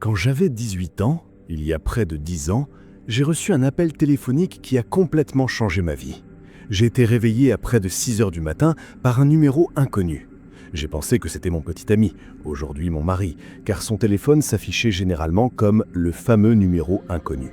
Quand j'avais 18 ans, il y a près de 10 ans, j'ai reçu un appel téléphonique qui a complètement changé ma vie. J'ai été réveillé à près de 6 heures du matin par un numéro inconnu. J'ai pensé que c'était mon petit ami, aujourd'hui mon mari, car son téléphone s'affichait généralement comme le fameux numéro inconnu.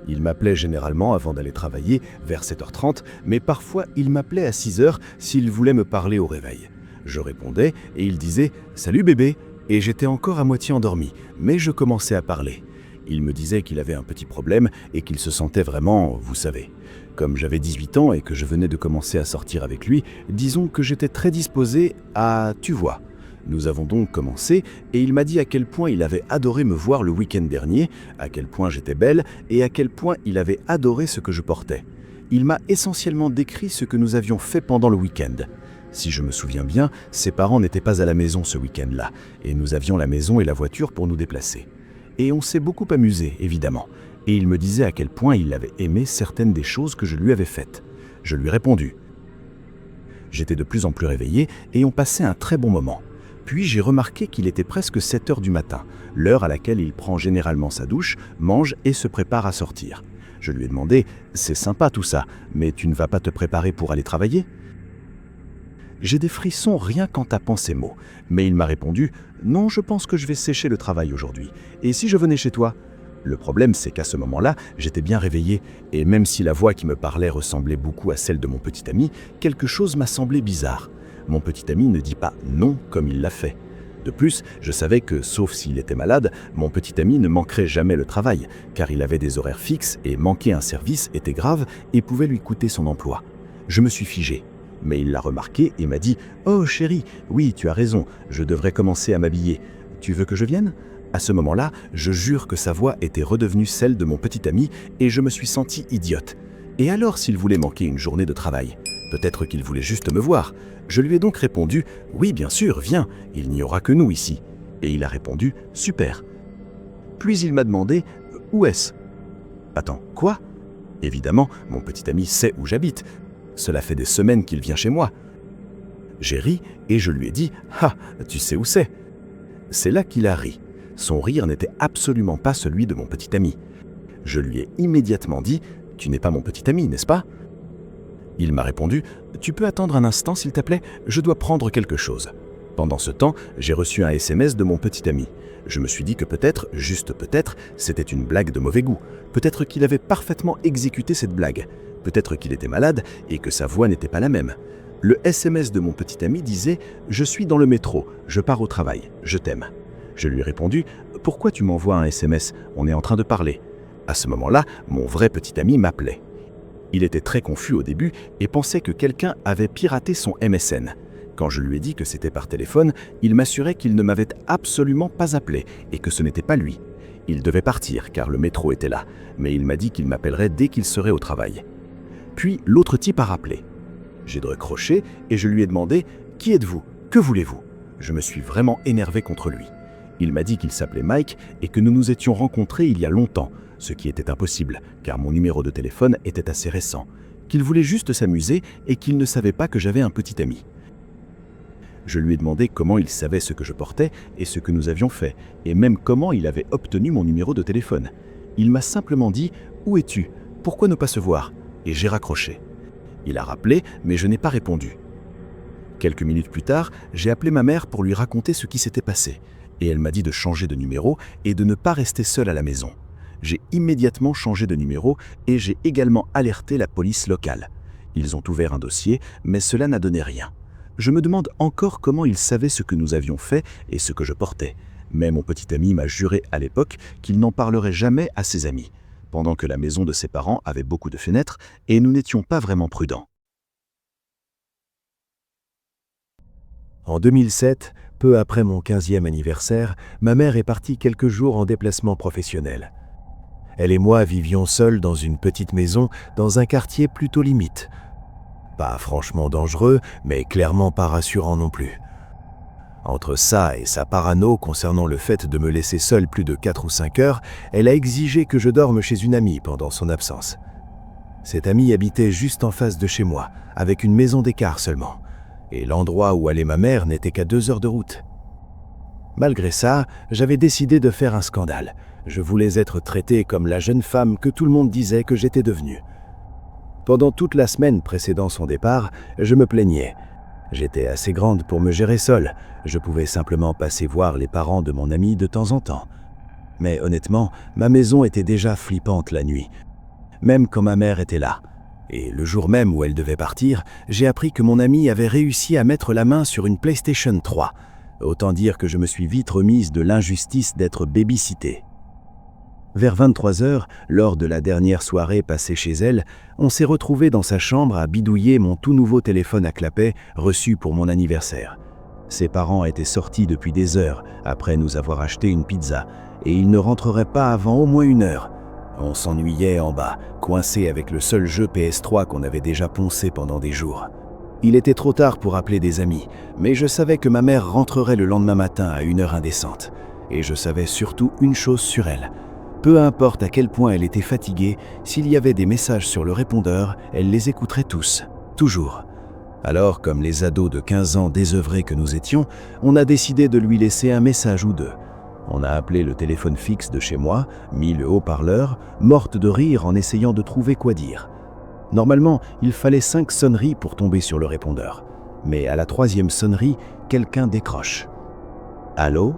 Il m'appelait généralement avant d'aller travailler, vers 7h30, mais parfois il m'appelait à 6h s'il voulait me parler au réveil. Je répondais et il disait « Salut bébé !» et j'étais encore à moitié endormi, mais je commençais à parler. Il me disait qu'il avait un petit problème et qu'il se sentait vraiment, vous savez. Comme j'avais 18 ans et que je venais de commencer à sortir avec lui, disons que j'étais très disposé à « tu vois ». Nous avons donc commencé et il m'a dit à quel point il avait adoré me voir le week-end dernier, à quel point j'étais belle et à quel point il avait adoré ce que je portais. Il m'a essentiellement décrit ce que nous avions fait pendant le week-end. Si je me souviens bien, ses parents n'étaient pas à la maison ce week-end-là et nous avions la maison et la voiture pour nous déplacer. Et on s'est beaucoup amusé, évidemment. Et il me disait à quel point il avait aimé certaines des choses que je lui avais faites. Je lui ai répondu. J'étais de plus en plus réveillé et on passait un très bon moment. Puis j'ai remarqué qu'il était presque 7 heures du matin, l'heure à laquelle il prend généralement sa douche, mange et se prépare à sortir. Je lui ai demandé « C'est sympa tout ça, mais tu ne vas pas te préparer pour aller travailler ?» J'ai des frissons rien qu'en tapant ces mots, mais il m'a répondu « Non, je pense que je vais sécher le travail aujourd'hui. Et si je venais chez toi ?» Le problème, c'est qu'à ce moment-là, j'étais bien réveillé, et même si la voix qui me parlait ressemblait beaucoup à celle de mon petit ami, quelque chose m'a semblé bizarre. Mon petit ami ne dit pas « non » comme il l'a fait. De plus, je savais que, sauf s'il était malade, mon petit ami ne manquerait jamais le travail, car il avait des horaires fixes et manquer un service était grave et pouvait lui coûter son emploi. Je me suis figé. Mais il l'a remarqué et m'a dit « Oh chérie, oui, tu as raison, je devrais commencer à m'habiller. Tu veux que je vienne ?» À ce moment-là, je jure que sa voix était redevenue celle de mon petit ami et je me suis senti idiote. Et alors s'il voulait manquer une journée de travail? Peut-être qu'il voulait juste me voir. Je lui ai donc répondu « Oui, bien sûr, viens, il n'y aura que nous ici. » Et il a répondu « Super. » Puis il m'a demandé « Où est-ce » Attends, quoi? Évidemment, mon petit ami sait où j'habite. Cela fait des semaines qu'il vient chez moi. J'ai ri et je lui ai dit « Ah, tu sais où c'est ?» C'est là qu'il a ri. Son rire n'était absolument pas celui de mon petit ami. Je lui ai immédiatement dit « Tu n'es pas mon petit ami, n'est-ce pas ?» Il m'a répondu « Tu peux attendre un instant s'il te plaît, je dois prendre quelque chose. » Pendant ce temps, j'ai reçu un SMS de mon petit ami. Je me suis dit que peut-être, juste peut-être, c'était une blague de mauvais goût. Peut-être qu'il avait parfaitement exécuté cette blague. Peut-être qu'il était malade et que sa voix n'était pas la même. Le SMS de mon petit ami disait « Je suis dans le métro, je pars au travail, je t'aime ». Je lui ai répondu « Pourquoi tu m'envoies un SMS? On est en train de parler. » À ce moment-là, mon vrai petit ami m'appelait. Il était très confus au début et pensait que quelqu'un avait piraté son MSN. Quand je lui ai dit que c'était par téléphone, il m'assurait qu'il ne m'avait absolument pas appelé et que ce n'était pas lui. Il devait partir car le métro était là, mais il m'a dit qu'il m'appellerait dès qu'il serait au travail. Puis l'autre type a rappelé. J'ai décroché et je lui ai demandé « Qui êtes-vous? Que voulez-vous » Je me suis vraiment énervé contre lui. Il m'a dit qu'il s'appelait Mike et que nous nous étions rencontrés il y a longtemps, ce qui était impossible car mon numéro de téléphone était assez récent, qu'il voulait juste s'amuser et qu'il ne savait pas que j'avais un petit ami. Je lui ai demandé comment il savait ce que je portais et ce que nous avions fait, et même comment il avait obtenu mon numéro de téléphone. Il m'a simplement dit « Où es-tu? Pourquoi ne pas se voir ?» Et j'ai raccroché. Il a rappelé, mais je n'ai pas répondu. Quelques minutes plus tard, j'ai appelé ma mère pour lui raconter ce qui s'était passé, et elle m'a dit de changer de numéro et de ne pas rester seule à la maison. J'ai immédiatement changé de numéro et j'ai également alerté la police locale. Ils ont ouvert un dossier, mais cela n'a donné rien. Je me demande encore comment ils savaient ce que nous avions fait et ce que je portais. Mais mon petit ami m'a juré à l'époque qu'il n'en parlerait jamais à ses amis, pendant que la maison de ses parents avait beaucoup de fenêtres et nous n'étions pas vraiment prudents. En 2007, peu après mon 15e anniversaire, ma mère est partie quelques jours en déplacement professionnel. Elle et moi vivions seuls dans une petite maison dans un quartier plutôt limite. Pas franchement dangereux, mais clairement pas rassurant non plus. Entre ça et sa parano concernant le fait de me laisser seul plus de 4 ou 5 heures, elle a exigé que je dorme chez une amie pendant son absence. Cette amie habitait juste en face de chez moi, avec une maison d'écart seulement, et l'endroit où allait ma mère n'était qu'à 2 heures de route. Malgré ça, j'avais décidé de faire un scandale. Je voulais être traitée comme la jeune femme que tout le monde disait que j'étais devenue. Pendant toute la semaine précédant son départ, je me plaignais. J'étais assez grande pour me gérer seule. Je pouvais simplement passer voir les parents de mon ami de temps en temps. Mais honnêtement, ma maison était déjà flippante la nuit, même quand ma mère était là. Et le jour même où elle devait partir, j'ai appris que mon ami avait réussi à mettre la main sur une PlayStation 3. Autant dire que je me suis vite remise de l'injustice d'être babysittée. Vers 23h, lors de la dernière soirée passée chez elle, on s'est retrouvés dans sa chambre à bidouiller mon tout nouveau téléphone à clapet reçu pour mon anniversaire. Ses parents étaient sortis depuis des heures après nous avoir acheté une pizza et ils ne rentreraient pas avant au moins 1 heure. On s'ennuyait en bas, coincé avec le seul jeu PS3 qu'on avait déjà poncé pendant des jours. Il était trop tard pour appeler des amis, mais je savais que ma mère rentrerait le lendemain matin à 1 heure indécente. Et je savais surtout une chose sur elle. Peu importe à quel point elle était fatiguée, s'il y avait des messages sur le répondeur, elle les écouterait tous, toujours. Alors, comme les ados de 15 ans désœuvrés que nous étions, on a décidé de lui laisser un message ou deux. On a appelé le téléphone fixe de chez moi, mis le haut-parleur, morte de rire en essayant de trouver quoi dire. Normalement, il fallait 5 sonneries pour tomber sur le répondeur. Mais à la 3e sonnerie, quelqu'un décroche. « Allô ?»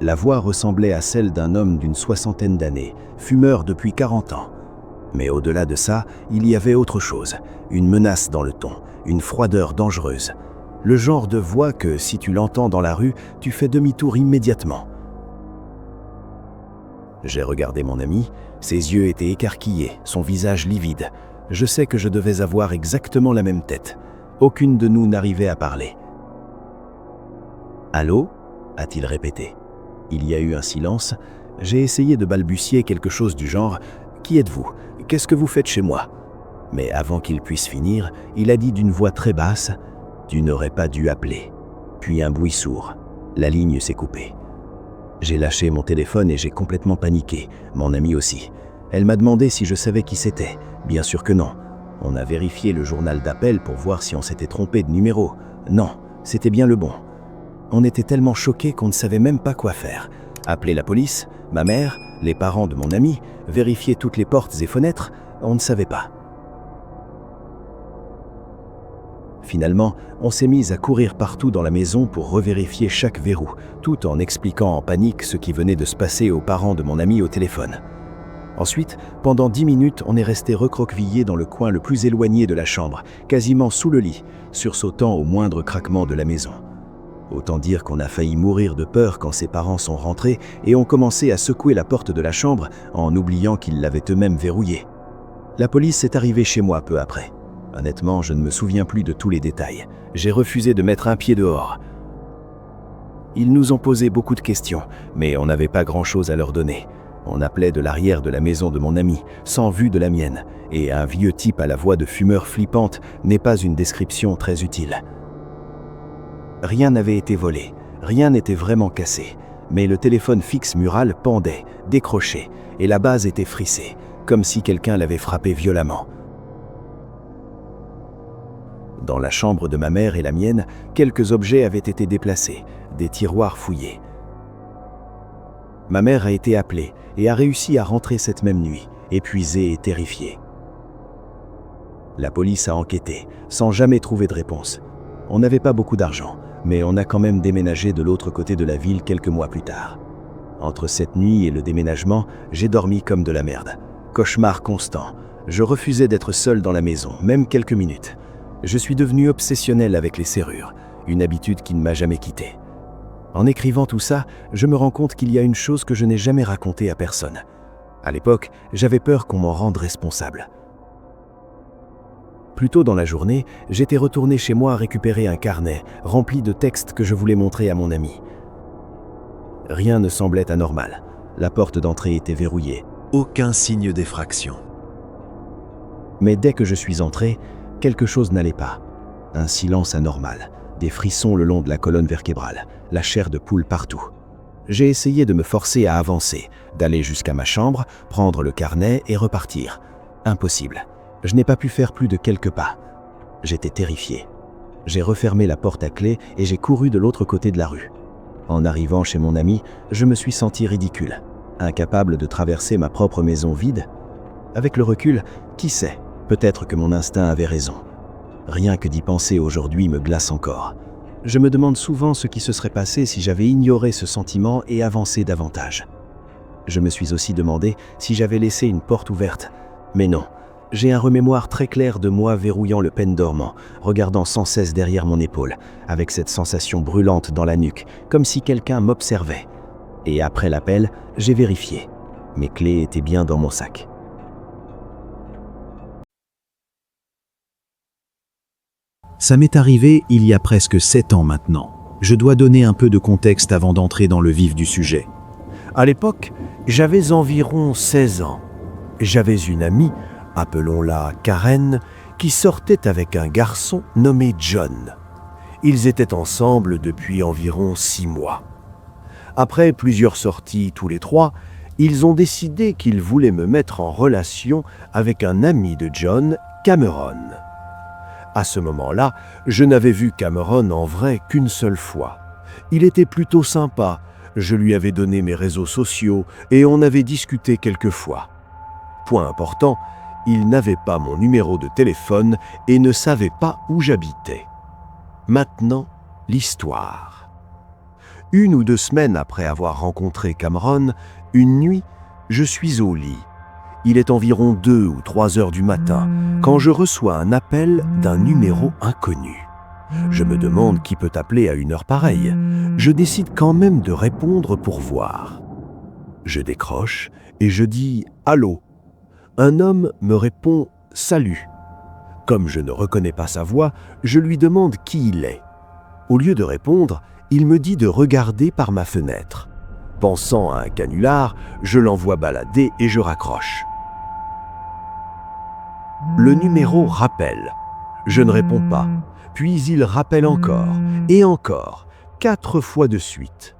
La voix ressemblait à celle d'un homme d'une 60aine d'années, fumeur depuis 40 ans. Mais au-delà de ça, il y avait autre chose, une menace dans le ton, une froideur dangereuse. Le genre de voix que, si tu l'entends dans la rue, tu fais demi-tour immédiatement. J'ai regardé mon ami, ses yeux étaient écarquillés, son visage livide. Je sais que je devais avoir exactement la même tête. Aucune de nous n'arrivait à parler. « Allô ?» a-t-il répété. Il y a eu un silence. J'ai essayé de balbutier quelque chose du genre « Qui êtes-vous ? Qu'est-ce que vous faites chez moi ?» Mais avant qu'il puisse finir, il a dit d'une voix très basse « Tu n'aurais pas dû appeler. » Puis un bruit sourd. La ligne s'est coupée. J'ai lâché mon téléphone et j'ai complètement paniqué, mon amie aussi. Elle m'a demandé si je savais qui c'était. Bien sûr que non. On a vérifié le journal d'appel pour voir si on s'était trompé de numéro. Non, c'était bien le bon. On était tellement choqués qu'on ne savait même pas quoi faire. Appeler la police, ma mère, les parents de mon ami, vérifier toutes les portes et fenêtres, on ne savait pas. Finalement, on s'est mis à courir partout dans la maison pour revérifier chaque verrou, tout en expliquant en panique ce qui venait de se passer aux parents de mon ami au téléphone. Ensuite, pendant 10 minutes, on est resté recroquevillé dans le coin le plus éloigné de la chambre, quasiment sous le lit, sursautant au moindre craquement de la maison. Autant dire qu'on a failli mourir de peur quand ses parents sont rentrés et ont commencé à secouer la porte de la chambre en oubliant qu'ils l'avaient eux-mêmes verrouillée. La police est arrivée chez moi peu après. Honnêtement, je ne me souviens plus de tous les détails. J'ai refusé de mettre un pied dehors. Ils nous ont posé beaucoup de questions, mais on n'avait pas grand-chose à leur donner. On appelait de l'arrière de la maison de mon ami, sans vue de la mienne, et un vieux type à la voix de fumeur flippante n'est pas une description très utile. Rien n'avait été volé, rien n'était vraiment cassé, mais le téléphone fixe mural pendait, décroché, et la base était frissée, comme si quelqu'un l'avait frappé violemment. Dans la chambre de ma mère et la mienne, quelques objets avaient été déplacés, des tiroirs fouillés. Ma mère a été appelée et a réussi à rentrer cette même nuit, épuisée et terrifiée. La police a enquêté, sans jamais trouver de réponse. On n'avait pas beaucoup d'argent, mais on a quand même déménagé de l'autre côté de la ville quelques mois plus tard. Entre cette nuit et le déménagement, j'ai dormi comme de la merde. Cauchemar constant. Je refusais d'être seul dans la maison, même quelques minutes. Je suis devenu obsessionnel avec les serrures, une habitude qui ne m'a jamais quitté. En écrivant tout ça, je me rends compte qu'il y a une chose que je n'ai jamais racontée à personne. À l'époque, j'avais peur qu'on m'en rende responsable. Plus tôt dans la journée, j'étais retourné chez moi récupérer un carnet rempli de textes que je voulais montrer à mon ami. Rien ne semblait anormal. La porte d'entrée était verrouillée. Aucun signe d'effraction. Mais dès que je suis entré, quelque chose n'allait pas. Un silence anormal, des frissons le long de la colonne vertébrale, la chair de poule partout. J'ai essayé de me forcer à avancer, d'aller jusqu'à ma chambre, prendre le carnet et repartir. Impossible. Je n'ai pas pu faire plus de quelques pas. J'étais terrifié. J'ai refermé la porte à clé et j'ai couru de l'autre côté de la rue. En arrivant chez mon ami, je me suis senti ridicule, incapable de traverser ma propre maison vide. Avec le recul, qui sait, peut-être que mon instinct avait raison. Rien que d'y penser aujourd'hui me glace encore. Je me demande souvent ce qui se serait passé si j'avais ignoré ce sentiment et avancé davantage. Je me suis aussi demandé si j'avais laissé une porte ouverte. Mais non, j'ai un remémoire très clair de moi verrouillant le pen dormant, regardant sans cesse derrière mon épaule, avec cette sensation brûlante dans la nuque, comme si quelqu'un m'observait. Et après l'appel, j'ai vérifié. Mes clés étaient bien dans mon sac. Ça m'est arrivé il y a presque 7 ans maintenant. Je dois donner un peu de contexte avant d'entrer dans le vif du sujet. À l'époque, j'avais environ 16 ans. J'avais une amie, appelons-la Karen, qui sortait avec un garçon nommé John. Ils étaient ensemble depuis environ 6 mois. Après plusieurs sorties tous les trois, ils ont décidé qu'ils voulaient me mettre en relation avec un ami de John, Cameron. À ce moment-là, je n'avais vu Cameron en vrai qu'une seule fois. Il était plutôt sympa, je lui avais donné mes réseaux sociaux et on avait discuté quelques fois. Point important, il n'avait pas mon numéro de téléphone et ne savait pas où j'habitais. Maintenant, l'histoire. 1 ou 2 semaines après avoir rencontré Cameron, une nuit, je suis au lit. Il est environ 2 ou 3 heures du matin quand je reçois un appel d'un numéro inconnu. Je me demande qui peut appeler à une heure pareille. Je décide quand même de répondre pour voir. Je décroche et je dis « Allô ». Un homme me répond « Salut ». Comme je ne reconnais pas sa voix, je lui demande qui il est. Au lieu de répondre, il me dit de regarder par ma fenêtre. Pensant à un canular, je l'envoie balader et je raccroche. Le numéro rappelle. Je ne réponds pas. Puis il rappelle encore, et encore, 4 fois de suite.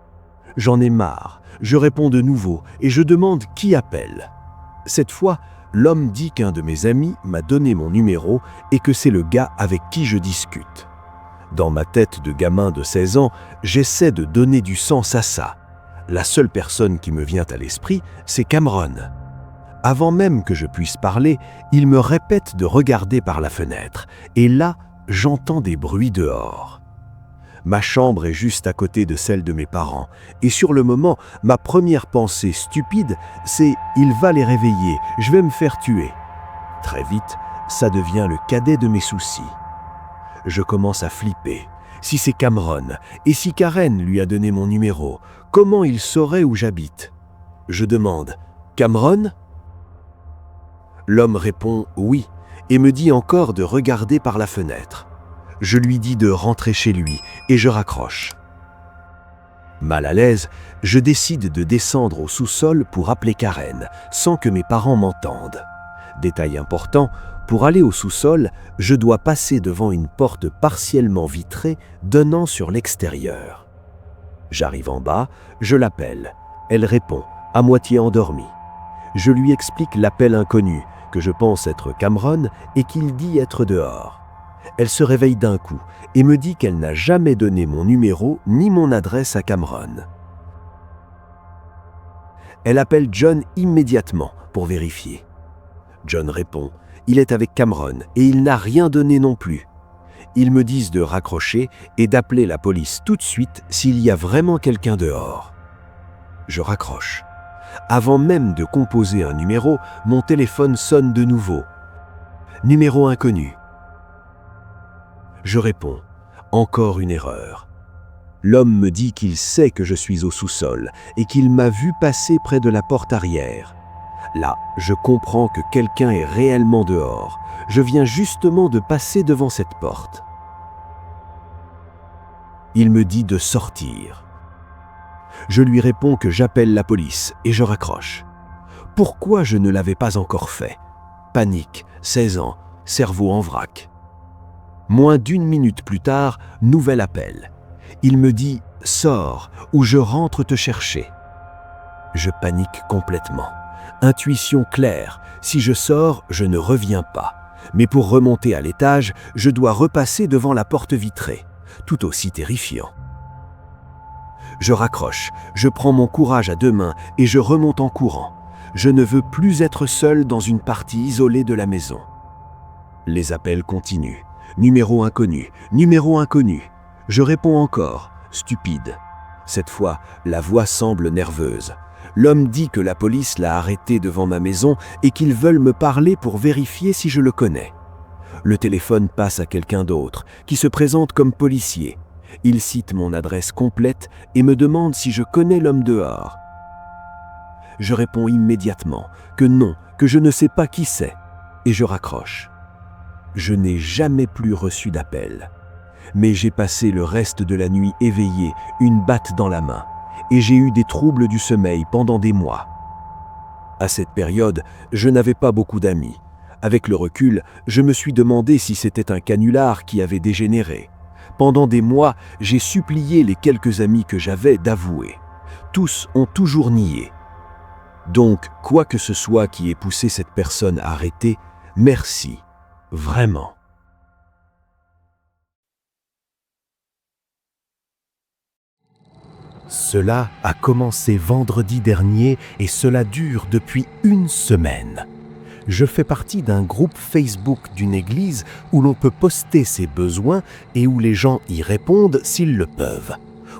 J'en ai marre, je réponds de nouveau et je demande qui appelle. Cette fois, l'homme dit qu'un de mes amis m'a donné mon numéro et que c'est le gars avec qui je discute. Dans ma tête de gamin de 16 ans, j'essaie de donner du sens à ça. La seule personne qui me vient à l'esprit, c'est Cameron. Avant même que je puisse parler, il me répète de regarder par la fenêtre, et là, j'entends des bruits dehors. Ma chambre est juste à côté de celle de mes parents, et sur le moment, ma première pensée stupide, c'est « il va les réveiller, je vais me faire tuer ». Très vite, ça devient le cadet de mes soucis. Je commence à flipper. Si c'est Cameron, et si Karen lui a donné mon numéro, comment il saurait où j'habite? Je demande « Cameron ?» L'homme répond « oui » et me dit encore de regarder par la fenêtre. Je lui dis de rentrer chez lui et je raccroche. Mal à l'aise, je décide de descendre au sous-sol pour appeler Karen, sans que mes parents m'entendent. Détail important, pour aller au sous-sol, je dois passer devant une porte partiellement vitrée donnant sur l'extérieur. J'arrive en bas, je l'appelle. Elle répond, à moitié endormie. Je lui explique l'appel inconnu, que je pense être Cameron et qu'il dit être dehors. Elle se réveille d'un coup et me dit qu'elle n'a jamais donné mon numéro ni mon adresse à Cameron. Elle appelle John immédiatement pour vérifier. John répond, il est avec Cameron et il n'a rien donné non plus. Ils me disent de raccrocher et d'appeler la police tout de suite s'il y a vraiment quelqu'un dehors. Je raccroche. Avant même de composer un numéro, mon téléphone sonne de nouveau. Numéro inconnu. Je réponds. Encore une erreur. L'homme me dit qu'il sait que je suis au sous-sol et qu'il m'a vu passer près de la porte arrière. Là, je comprends que quelqu'un est réellement dehors. Je viens justement de passer devant cette porte. Il me dit de sortir. Je lui réponds que j'appelle la police et je raccroche. Pourquoi je ne l'avais pas encore fait? Panique, 16 ans, cerveau en vrac. Moins d'1 minute plus tard, nouvel appel. Il me dit « Sors ou je rentre te chercher ». Je panique complètement. Intuition claire, si je sors, je ne reviens pas. Mais pour remonter à l'étage, je dois repasser devant la porte vitrée. Tout aussi terrifiant. Je raccroche, je prends mon courage à deux mains et je remonte en courant. Je ne veux plus être seul dans une partie isolée de la maison. Les appels continuent. Numéro inconnu, numéro inconnu. Je réponds encore, stupide. Cette fois, la voix semble nerveuse. L'homme dit que la police l'a arrêté devant ma maison et qu'ils veulent me parler pour vérifier si je le connais. Le téléphone passe à quelqu'un d'autre, qui se présente comme policier. Il cite mon adresse complète et me demande si je connais l'homme dehors. Je réponds immédiatement que non, que je ne sais pas qui c'est, et je raccroche. Je n'ai jamais plus reçu d'appel. Mais j'ai passé le reste de la nuit éveillé, une batte dans la main, et j'ai eu des troubles du sommeil pendant des mois. À cette période, je n'avais pas beaucoup d'amis. Avec le recul, je me suis demandé si c'était un canular qui avait dégénéré. Pendant des mois, j'ai supplié les quelques amis que j'avais d'avouer. Tous ont toujours nié. Donc, quoi que ce soit qui ait poussé cette personne à arrêter, merci, vraiment. Cela a commencé vendredi dernier et cela dure depuis une semaine. Je fais partie d'un groupe Facebook d'une église où l'on peut poster ses besoins et où les gens y répondent s'ils le peuvent.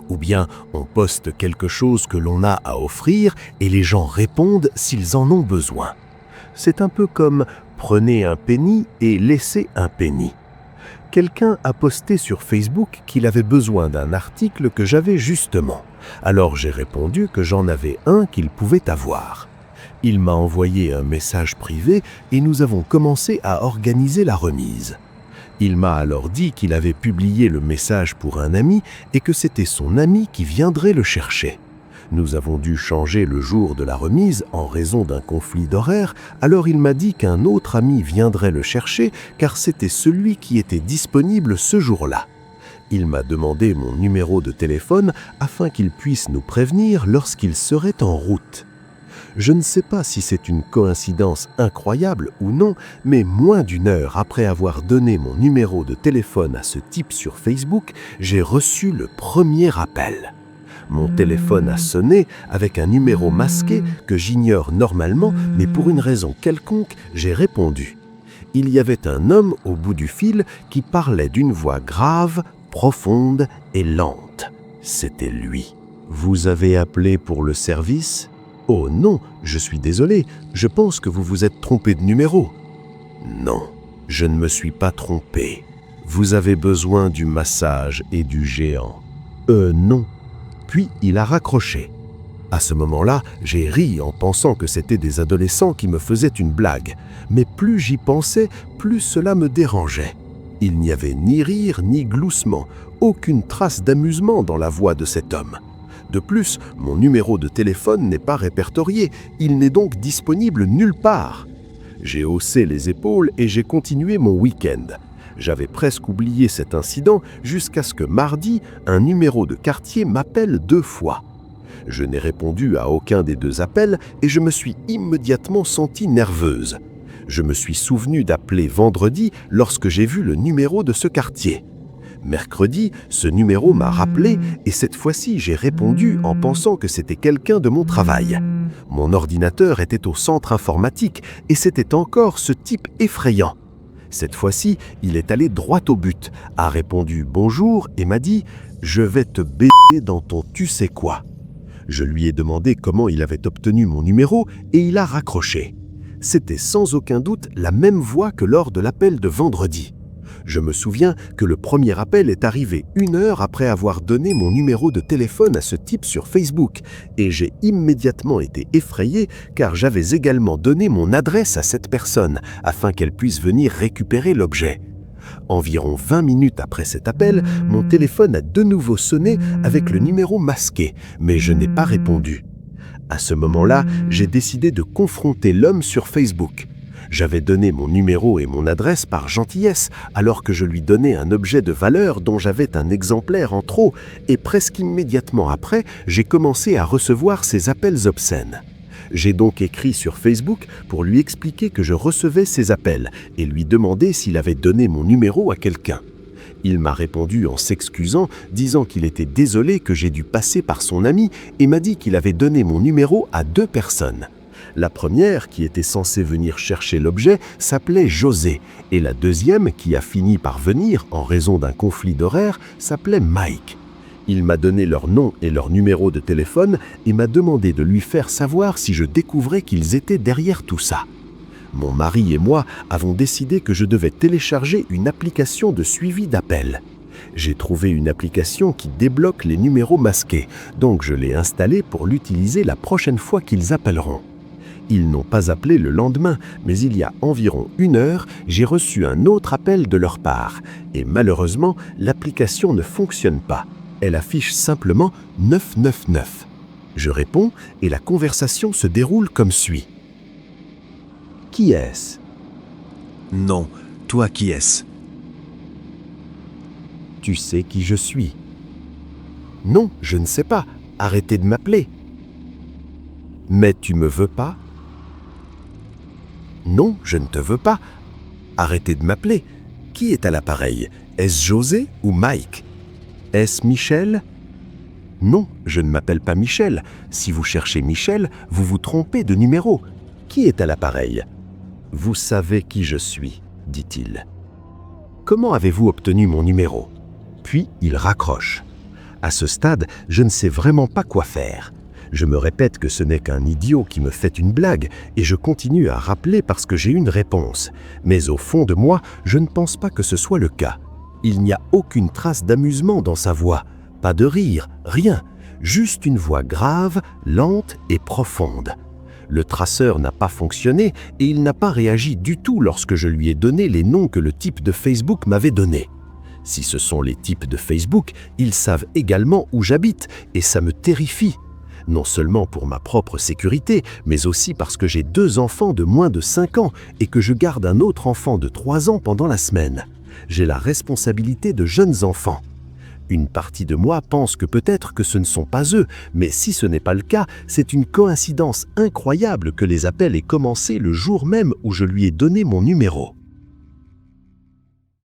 Ou bien on poste quelque chose que l'on a à offrir et les gens répondent s'ils en ont besoin. C'est un peu comme « prenez un penny et laissez un penny ». Quelqu'un a posté sur Facebook qu'il avait besoin d'un article que j'avais justement. Alors j'ai répondu que j'en avais un qu'il pouvait avoir. Il m'a envoyé un message privé et nous avons commencé à organiser la remise. Il m'a alors dit qu'il avait publié le message pour un ami et que c'était son ami qui viendrait le chercher. Nous avons dû changer le jour de la remise en raison d'un conflit d'horaire, alors il m'a dit qu'un autre ami viendrait le chercher car c'était celui qui était disponible ce jour-là. Il m'a demandé mon numéro de téléphone afin qu'il puisse nous prévenir lorsqu'il serait en route. Je ne sais pas si c'est une coïncidence incroyable ou non, mais moins d'une heure après avoir donné mon numéro de téléphone à ce type sur Facebook, j'ai reçu le premier appel. Mon téléphone a sonné avec un numéro masqué que j'ignore normalement, mais pour une raison quelconque, j'ai répondu. Il y avait un homme au bout du fil qui parlait d'une voix grave, profonde et lente. C'était lui. « Vous avez appelé pour le service ? Oh non, je suis désolé, je pense que vous vous êtes trompé de numéro. » Non, je ne me suis pas trompé. Vous avez besoin du massage et du géant. Non. Puis il a raccroché. À ce moment-là, j'ai ri en pensant que c'était des adolescents qui me faisaient une blague. Mais plus j'y pensais, plus cela me dérangeait. Il n'y avait ni rire ni gloussement, aucune trace d'amusement dans la voix de cet homme. De plus, mon numéro de téléphone n'est pas répertorié, il n'est donc disponible nulle part. J'ai haussé les épaules et j'ai continué mon week-end. J'avais presque oublié cet incident jusqu'à ce que mardi, un numéro de quartier m'appelle 2 fois. Je n'ai répondu à aucun des 2 appels et je me suis immédiatement sentie nerveuse. Je me suis souvenu d'appeler vendredi lorsque j'ai vu le numéro de ce quartier. Mercredi, ce numéro m'a rappelé et cette fois-ci, j'ai répondu en pensant que c'était quelqu'un de mon travail. Mon ordinateur était au centre informatique et c'était encore ce type effrayant. Cette fois-ci, il est allé droit au but, a répondu « bonjour » et m'a dit « je vais te baiser dans ton tu sais quoi ». Je lui ai demandé comment il avait obtenu mon numéro et il a raccroché. C'était sans aucun doute la même voix que lors de l'appel de vendredi. Je me souviens que le premier appel est arrivé 1 heure après avoir donné mon numéro de téléphone à ce type sur Facebook et j'ai immédiatement été effrayé car j'avais également donné mon adresse à cette personne afin qu'elle puisse venir récupérer l'objet. Environ 20 minutes après cet appel, mon téléphone a de nouveau sonné avec le numéro masqué, mais je n'ai pas répondu. À ce moment-là, j'ai décidé de confronter l'homme sur Facebook. J'avais donné mon numéro et mon adresse par gentillesse, alors que je lui donnais un objet de valeur dont j'avais un exemplaire en trop, et presque immédiatement après, j'ai commencé à recevoir ces appels obscènes. J'ai donc écrit sur Facebook pour lui expliquer que je recevais ces appels et lui demander s'il avait donné mon numéro à quelqu'un. Il m'a répondu en s'excusant, disant qu'il était désolé que j'ai dû passer par son ami et m'a dit qu'il avait donné mon numéro à 2 personnes. La première, qui était censée venir chercher l'objet, s'appelait José, et la deuxième, qui a fini par venir en raison d'un conflit d'horaire, s'appelait Mike. Il m'a donné leur nom et leur numéro de téléphone et m'a demandé de lui faire savoir si je découvrais qu'ils étaient derrière tout ça. Mon mari et moi avons décidé que je devais télécharger une application de suivi d'appels. J'ai trouvé une application qui débloque les numéros masqués, donc je l'ai installée pour l'utiliser la prochaine fois qu'ils appelleront. Ils n'ont pas appelé le lendemain, mais il y a environ 1 heure, j'ai reçu un autre appel de leur part. Et malheureusement, l'application ne fonctionne pas. Elle affiche simplement 999. Je réponds et la conversation se déroule comme suit. Qui est-ce? Non, toi qui est-ce? Tu sais qui je suis? Non, je ne sais pas. Arrêtez de m'appeler. Mais tu me veux pas? Non, je ne te veux pas. Arrêtez de m'appeler. Qui est à l'appareil? Est-ce José ou Mike? Est-ce Michel? Non, je ne m'appelle pas Michel. Si vous cherchez Michel, vous vous trompez de numéro. Qui est à l'appareil? Vous savez qui je suis, dit-il. Comment avez-vous obtenu mon numéro? Puis il raccroche. À ce stade, je ne sais vraiment pas quoi faire. Je me répète que ce n'est qu'un idiot qui me fait une blague et je continue à rappeler parce que j'ai une réponse. Mais au fond de moi, je ne pense pas que ce soit le cas. Il n'y a aucune trace d'amusement dans sa voix, pas de rire, rien, juste une voix grave, lente et profonde. Le traceur n'a pas fonctionné et il n'a pas réagi du tout lorsque je lui ai donné les noms que le type de Facebook m'avait donnés. Si ce sont les types de Facebook, ils savent également où j'habite et ça me terrifie. Non seulement pour ma propre sécurité, mais aussi parce que j'ai 2 enfants de moins de 5 ans et que je garde un autre enfant de 3 ans pendant la semaine. J'ai la responsabilité de jeunes enfants. Une partie de moi pense que peut-être que ce ne sont pas eux, mais si ce n'est pas le cas, c'est une coïncidence incroyable que les appels aient commencé le jour même où je lui ai donné mon numéro.